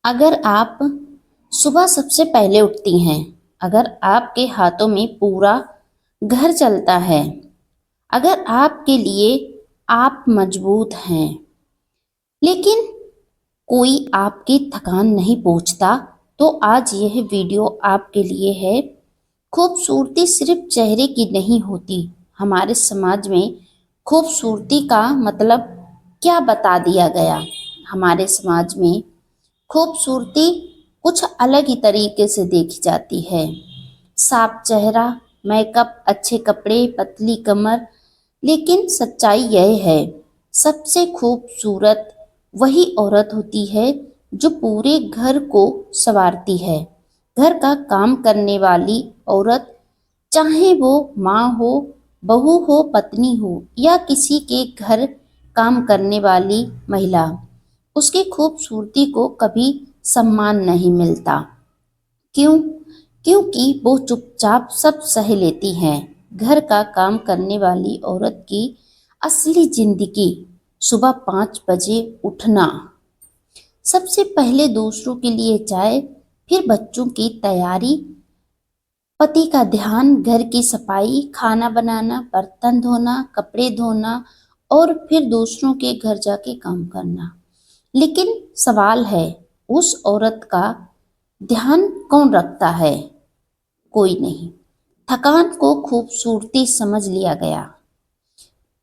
अगर आप सुबह सबसे पहले उठती हैं, अगर आपके हाथों में पूरा घर चलता है, अगर आपके लिए आप मजबूत हैं, लेकिन कोई आपकी थकान नहीं पूछता, तो आज यह वीडियो आपके लिए है। खूबसूरती सिर्फ चेहरे की नहीं होती। हमारे समाज में खूबसूरती का मतलब क्या बता दिया गया। हमारे समाज में खूबसूरती कुछ अलग ही तरीके से देखी जाती है। साफ चेहरा, मेकअप, अच्छे कपड़े, पतली कमर। लेकिन सच्चाई यह है, सबसे खूबसूरत वही औरत होती है जो पूरे घर को संवारती है। घर का काम करने वाली औरत, चाहे वो माँ हो, बहू हो, पत्नी हो या किसी के घर काम करने वाली महिला, उसकी खूबसूरती को कभी सम्मान नहीं मिलता। क्यों? क्योंकि वो चुपचाप सब सह लेती हैं। घर का काम करने वाली औरत की असली जिंदगी सुबह 5 बजे उठना, सबसे पहले दूसरों के लिए चाय, फिर बच्चों की तैयारी, पति का ध्यान, घर की सफाई, खाना बनाना, बर्तन धोना, कपड़े धोना और फिर दूसरों के घर जाके काम करना। लेकिन सवाल है, उस औरत का ध्यान कौन रखता है? कोई नहीं। थकान को खूबसूरती समझ लिया गया।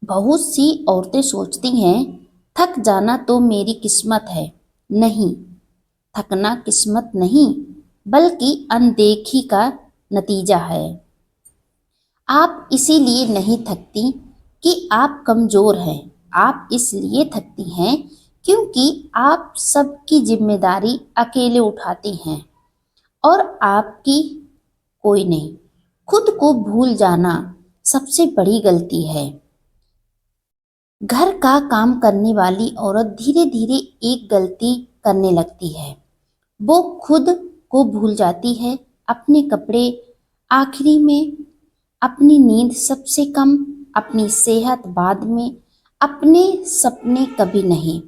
बहुत सी औरतें सोचती हैं, थक जाना तो मेरी किस्मत है। नहीं, थकना किस्मत नहीं, बल्कि अनदेखी का नतीजा है। आप इसीलिए नहीं थकती कि आप कमजोर हैं। आप इसलिए थकती हैं क्योंकि आप सबकी जिम्मेदारी अकेले उठाती हैं और आपकी कोई नहीं। खुद को भूल जाना सबसे बड़ी गलती है। घर का काम करने वाली औरत धीरे धीरे एक गलती करने लगती है। वो खुद को भूल जाती है। अपने कपड़े आखिरी में, अपनी नींद सबसे कम, अपनी सेहत बाद में, अपने सपने कभी नहीं।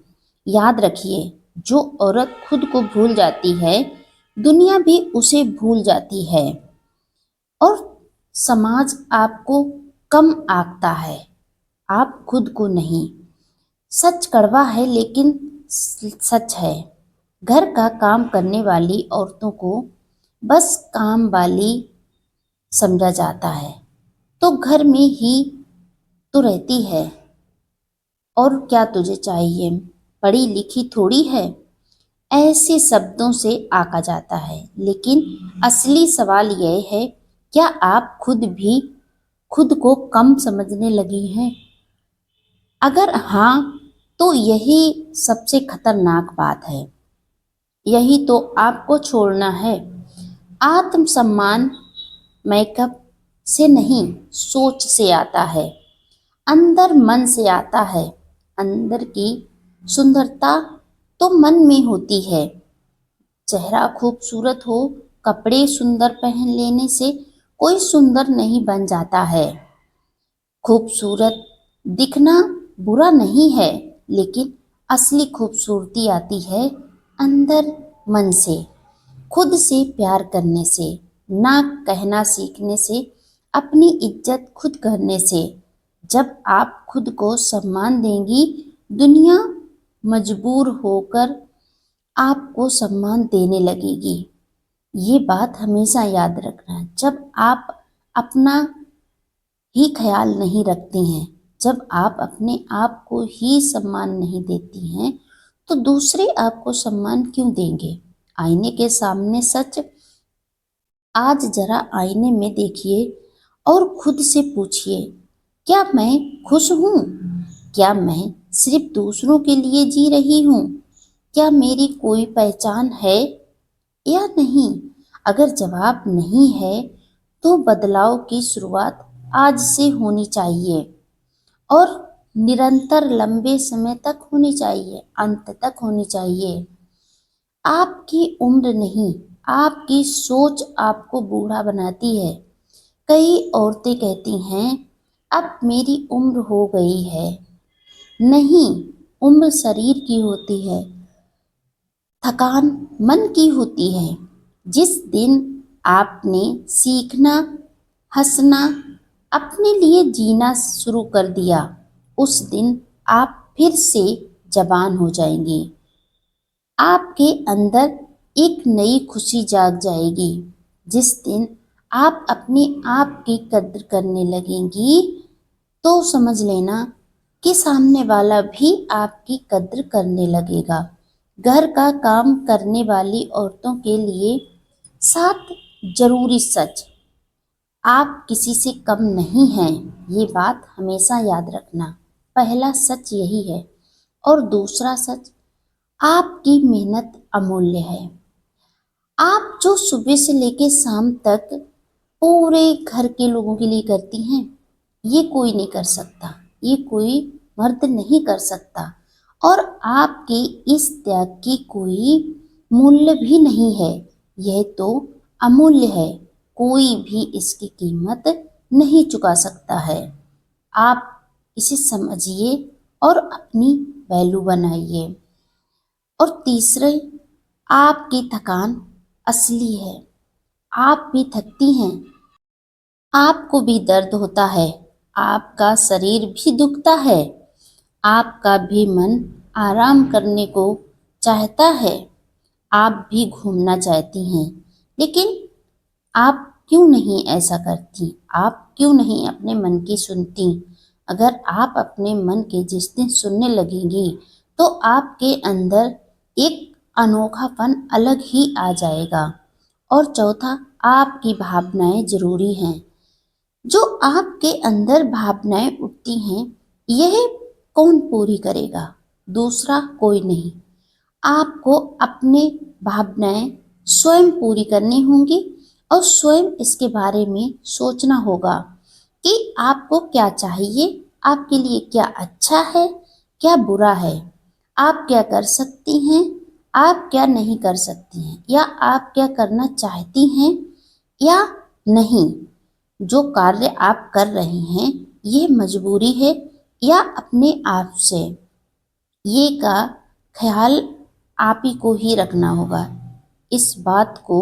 याद रखिए, जो औरत खुद को भूल जाती है, दुनिया भी उसे भूल जाती है और समाज आपको कम आंकता है, आप खुद को नहीं। सच कड़वा है लेकिन सच है। घर का काम करने वाली औरतों को बस काम वाली समझा जाता है, तो घर में ही तो रहती है। और क्या तुझे चाहिए, पढ़ी लिखी थोड़ी है, ऐसे शब्दों से आका जाता है। लेकिन असली सवाल यह है, क्या आप खुद भी खुद को कम समझने लगी हैं? अगर हाँ, तो यही सबसे खतरनाक बात है। यही तो आपको छोड़ना है। आत्मसम्मान मेकअप से नहीं, सोच से आता है, अंदर मन से आता है। अंदर की सुंदरता तो मन में होती है। चेहरा खूबसूरत हो, कपड़े सुंदर पहन लेने से कोई सुंदर नहीं बन जाता है। खूबसूरत दिखना बुरा नहीं है, लेकिन असली खूबसूरती आती है अंदर, मन से, खुद से प्यार करने से, ना कहना सीखने से, अपनी इज्जत खुद करने से। जब आप खुद को सम्मान देंगी, दुनिया मजबूर होकर आपको सम्मान देने लगेगी। ये बात हमेशा याद रखना। जब आप अपना ही ख्याल नहीं रखती हैं, जब आप अपने आप को ही सम्मान नहीं देती हैं, तो दूसरे आपको सम्मान क्यों देंगे? आईने के सामने सच, आज जरा आईने में देखिए और खुद से पूछिए, क्या मैं खुश हूँ? क्या मैं सिर्फ दूसरों के लिए जी रही हूँ? क्या मेरी कोई पहचान है या नहीं? अगर जवाब नहीं है, तो बदलाव की शुरुआत आज से होनी चाहिए और निरंतर लंबे समय तक होनी चाहिए, अंत तक होनी चाहिए। आपकी उम्र नहीं, आपकी सोच आपको बूढ़ा बनाती है। कई औरतें कहती हैं, अब मेरी उम्र हो गई है। नहीं, उम्र शरीर की होती है, थकान मन की होती है। जिस दिन आपने सीखना, हंसना, अपने लिए जीना शुरू कर दिया, उस दिन आप फिर से जवान हो जाएंगे। आपके अंदर एक नई खुशी जाग जाएगी। जिस दिन आप अपने आप की कद्र करने लगेंगी, तो समझ लेना कि सामने वाला भी आपकी कद्र करने लगेगा। घर का काम करने वाली औरतों के लिए 7 जरूरी सच। आप किसी से कम नहीं हैं, ये बात हमेशा याद रखना। पहला सच यही है। और दूसरा सच, आपकी मेहनत अमूल्य है। आप जो सुबह से लेकर शाम तक पूरे घर के लोगों के लिए करती हैं, ये कोई नहीं कर सकता, ये कोई मर्द नहीं कर सकता। और आपके इस त्याग की कोई मूल्य भी नहीं है, यह तो अमूल्य है। कोई भी इसकी कीमत नहीं चुका सकता है। आप इसे समझिए और अपनी वैल्यू बनाइए। और तीसरे, आपकी थकान असली है। आप भी थकती हैं, आपको भी दर्द होता है, आपका शरीर भी दुखता है, आपका भी मन आराम करने को चाहता है, आप भी घूमना चाहती हैं। लेकिन आप क्यों नहीं ऐसा करती? आप क्यों नहीं अपने मन की सुनती? अगर आप अपने मन के जिस दिन सुनने लगेंगी, तो आपके अंदर एक अनोखापन अलग ही आ जाएगा। और चौथा, आपकी भावनाएं जरूरी हैं। जो आपके अंदर भावनाएं उठती हैं, यह कौन पूरी करेगा? दूसरा कोई नहीं। आपको अपने भावनाएं स्वयं पूरी करनी होंगी और स्वयं इसके बारे में सोचना होगा कि आपको क्या चाहिए, आपके लिए क्या अच्छा है, क्या बुरा है, आप क्या कर सकती हैं, आप क्या नहीं कर सकती हैं, या आप क्या करना चाहती हैं या नहीं। जो कार्य आप कर रही हैं, ये मजबूरी है या अपने आप से, ये का ख्याल आप ही को ही रखना होगा। इस बात को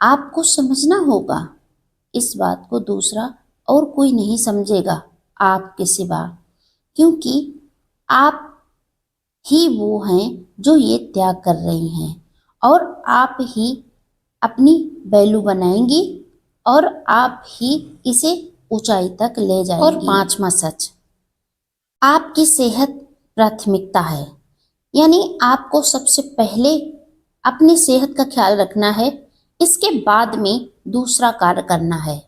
आपको समझना होगा। इस बात को दूसरा और कोई नहीं समझेगा आपके सिवा, क्योंकि आप ही वो हैं जो ये त्याग कर रही हैं। और आप ही अपनी वैल्यू बनाएंगी और आप ही इसे ऊंचाई तक ले जाएंगी। और पांचवा सच, आपकी सेहत प्राथमिकता है। यानी आपको सबसे पहले अपनी सेहत का ख्याल रखना है, इसके बाद में दूसरा कार्य करना है।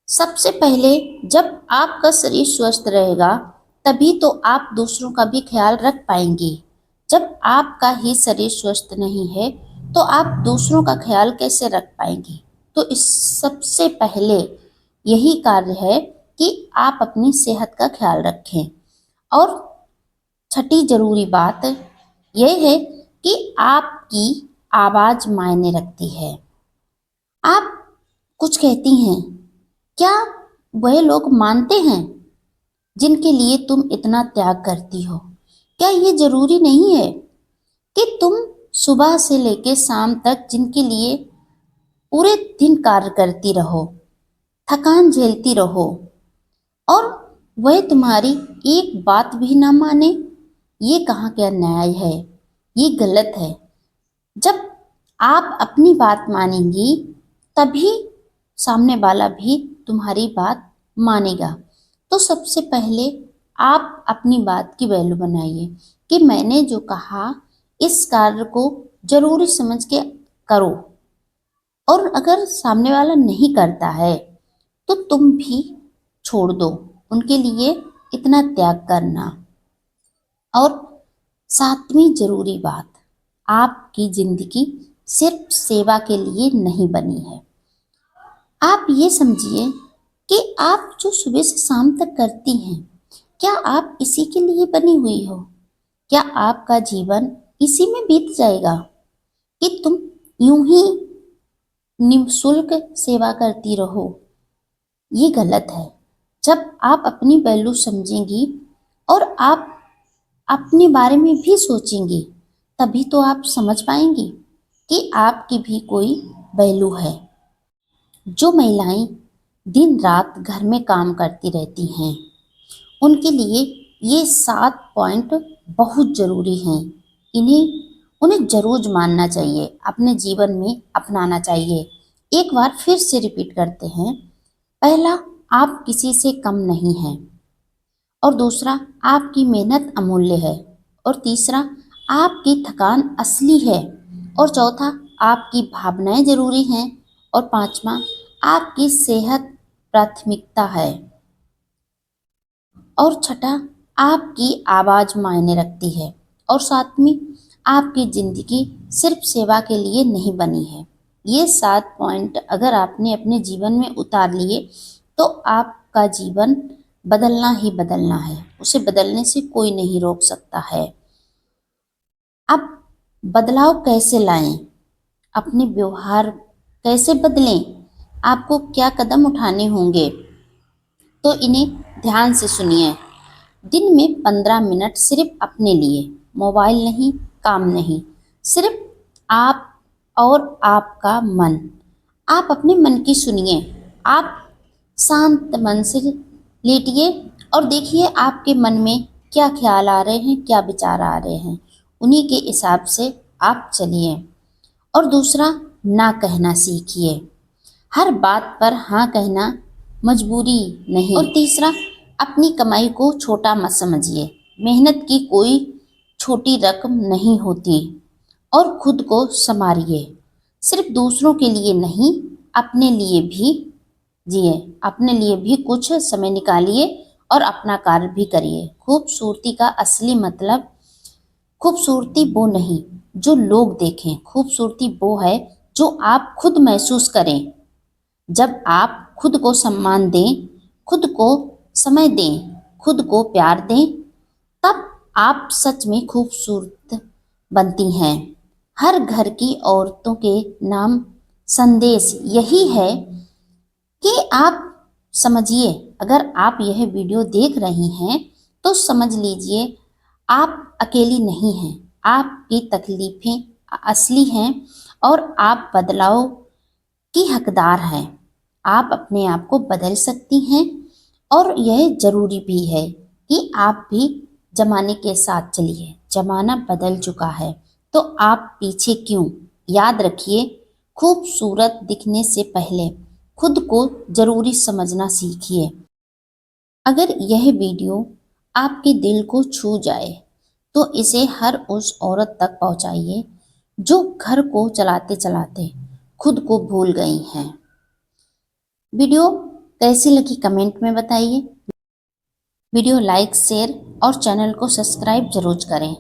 सबसे पहले जब आपका शरीर स्वस्थ रहेगा, तभी तो आप दूसरों का भी ख्याल रख पाएंगे। जब आपका ही शरीर स्वस्थ नहीं है, तो आप दूसरों का ख्याल कैसे रख पाएंगे? तो इस सबसे पहले यही कार्य है कि आप अपनी सेहत का ख्याल रखें। और छठी जरूरी बात यह है कि आपकी आवाज मायने रखती है। आप कुछ कहती हैं, क्या वह लोग मानते हैं जिनके लिए तुम इतना त्याग करती हो? क्या ये जरूरी नहीं है कि तुम सुबह से लेकर शाम तक जिनके लिए पूरे दिन कार्य करती रहो, थकान झेलती रहो, और वह तुम्हारी एक बात भी ना माने? ये कहाँ क्या न्याय है? ये गलत है। जब आप अपनी बात मानेंगी, तभी सामने वाला भी तुम्हारी बात मानेगा। तो सबसे पहले आप अपनी बात की वैल्यू बनाइए कि मैंने जो कहा, इस कार्य को जरूरी समझ के करो। और अगर सामने वाला नहीं करता है, तो तुम भी छोड़ दो उनके लिए इतना त्याग करना। और सातवीं जरूरी बात, आपकी जिंदगी सिर्फ सेवा के लिए नहीं बनी है। आप ये समझिए कि आप जो सुबह से शाम तक करती हैं, क्या आप इसी के लिए बनी हुई हो? क्या आपका जीवन इसी में बीत जाएगा कि तुम यूं ही निःशुल्क सेवा करती रहो? ये गलत है। जब आप अपनी वैल्यू समझेंगी और आप अपने बारे में भी सोचेंगी, तभी तो आप समझ पाएंगी कि आपकी भी कोई वैल्यू है। जो महिलाएं दिन रात घर में काम करती रहती हैं, उनके लिए ये 7 पॉइंट बहुत ज़रूरी हैं। इन्हें उन्हें ज़रूर मानना चाहिए, अपने जीवन में अपनाना चाहिए। एक बार फिर से रिपीट करते हैं। पहला, आप किसी से कम नहीं हैं। और दूसरा, आपकी मेहनत अमूल्य है। और तीसरा, आपकी थकान असली है। और चौथा, आपकी भावनाएं ज़रूरी हैं। और पांचवा, आपकी सेहत प्राथमिकता है। और छठा, आपकी आवाज़ मायने रखती है। और सातवीं, आपकी ज़िंदगी सिर्फ सेवा के लिए नहीं बनी है। ये 7 पॉइंट अगर आपने अपने जीवन में उतार लिए तो आपका जीवन बदलना ही बदलना है। उसे बदलने से कोई नहीं रोक सकता है। अब बदलाव कैसे लाएं? अपने व्यवहार कैसे बदलें? आपको क्या कदम उठाने होंगे? तो इन्हें ध्यान से सुनिए। दिन में 15 मिनट सिर्फ अपने लिए, मोबाइल नहीं, काम नहीं, सिर्फ आप और आपका मन। आप अपने मन की सुनिए। आप शांत मन से लेटिए और देखिए आपके मन में क्या ख्याल आ रहे हैं, क्या विचार आ रहे हैं। उन्हीं के हिसाब से आप चलिए। और दूसरा, ना कहना सीखिए। हर बात पर हाँ कहना मजबूरी नहीं। और तीसरा, अपनी कमाई को छोटा मत समझिए। मेहनत की कोई छोटी रकम नहीं होती। और खुद को संवारिए। सिर्फ दूसरों के लिए नहीं, अपने लिए भी जिए। अपने लिए भी कुछ समय निकालिए और अपना कार्य भी करिए। खूबसूरती का असली मतलब खूबसूरती वो नहीं जो लोग देखें, खूबसूरती वो है जो आप खुद महसूस करें। जब आप खुद को सम्मान दें, खुद को समय दें, खुद को प्यार दें, तब आप सच में खूबसूरत बनती हैं। हर घर की औरतों के नाम संदेश यही है कि आप समझिए। अगर आप यह वीडियो देख रही हैं तो समझ लीजिए आप अकेली नहीं हैं। आपकी तकलीफें असली हैं और आप बदलाव की हकदार हैं। आप अपने आप को बदल सकती हैं और यह ज़रूरी भी है कि आप भी ज़माने के साथ चलिए। ज़माना बदल चुका है तो आप पीछे क्यों? याद रखिए, खूबसूरत दिखने से पहले खुद को ज़रूरी समझना सीखिए। अगर यह वीडियो आपके दिल को छू जाए तो इसे हर उस औरत तक पहुंचाइए जो घर को चलाते चलाते खुद को भूल गई हैं। वीडियो कैसी लगी कमेंट में बताइए। वीडियो लाइक, शेयर और चैनल को सब्सक्राइब जरूर करें।